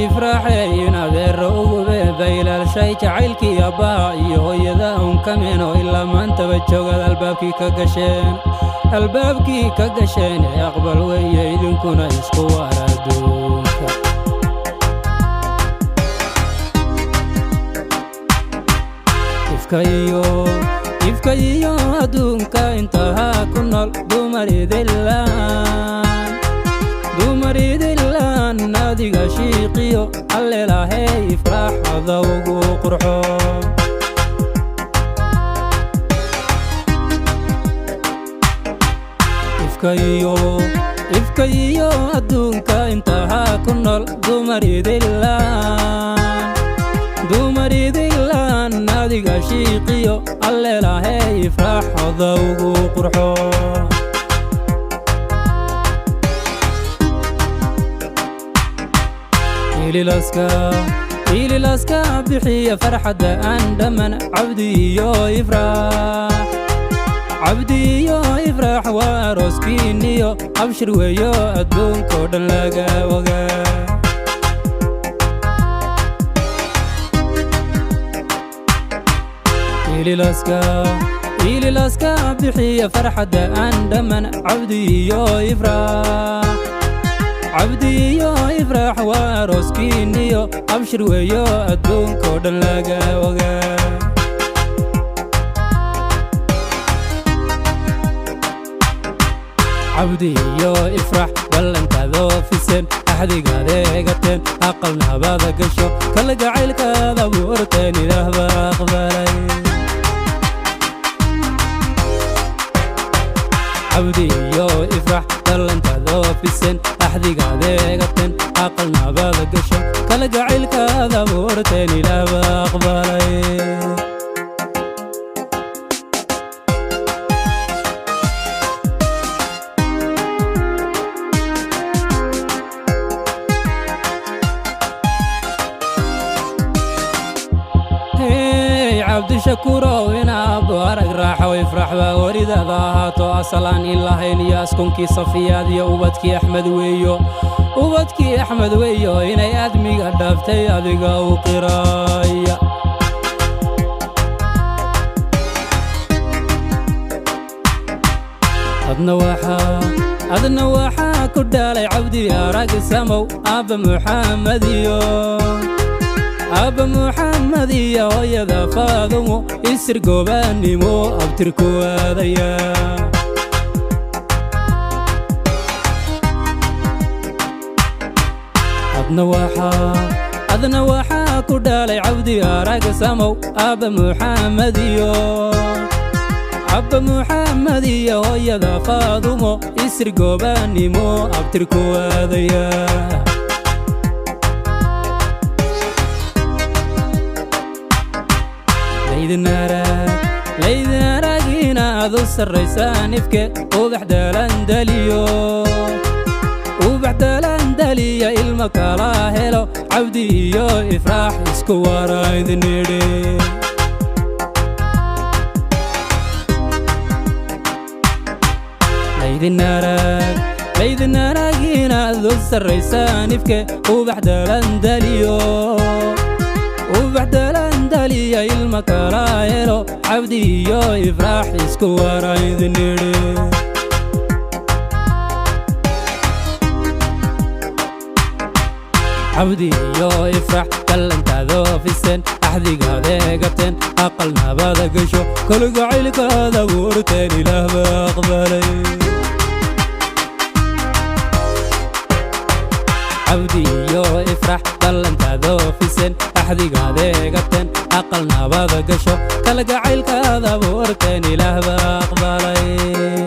ifraxay inadeer ugu beebaylaal shay jacaylkii abbaa iyo hooyada un ka meeno ilaa maantaba joogad albaabkii ka gasheen ee aqbal weeye idinkuna isku waaraduunka ifka iyo adduunka intahaa ku nool dumar idillaan adiga shiiqiyo allelahey ifraaxada ugu qurxo ifka iyo adduunka intahaa ku nool dumar idillaan adiga shiiqiyo allelahey ifraaxada ugu qurxo ililaska bixiya farxadda aan dhamman cabdi iyo ifraax waa arooskiinniyo abshir weeyo adduunkoo dhan laga ogaa ililaska bixiya farxadda aan dhamman cabdi iyo ifraax waa arooskiinniyo abshir weeyo adduunkoo dhan laga ogaa cabdi iyo ifraax ballantaadoo fiseen axdigaad eegateen aqal nabada gasho kala gacaylkaad abuurteen ilaah baa aqbalay cabdi iyo ifraax ballantaadoo fiseen axdigaad eegateen aqal nabada gasho kala gacaylkaad abuurteen ilaah baa aqbalay cabdishakuurow inaabdu arag raaxo ifraax baa waridaada ahaato asalaan in lahayn iyo askunkii safiyaad iyo ubadkii axmed weeyo inay aadmiga dhaaftay adiga u qiraya adna waxaa ku dhaalay cabdi arag samow aabba muxamed iyo hooyada faadumo isir goobaannimo abtirku aadaya adna waxaa ku dhaalay cabdi arag samow aabba muxamed iyo hooyada faadumo isir goobaannimo abtirku aadaya laydin aragina aad u sarraysaan ifke ubax dalandaliya ilma kala helo cabdi iyo ifraax isku waraydinidhe laydin aragina aad u sarraysaan ifke ubax dalandaliya ilma kala helo cabdi iyo ifraax isku waraydinidhe cabdi iyo ifraax ballantaadoo fiseen axdigaad eegateen aqal nabada gasho kala gacaylkaad abuurteen ilaah baa aqbalay cabdi iyo ifraax ballantaadoo fiseen axdigaad eegateen aqal nabada gasho kala gacaylkaad abuurteen ilaah baa aqbalay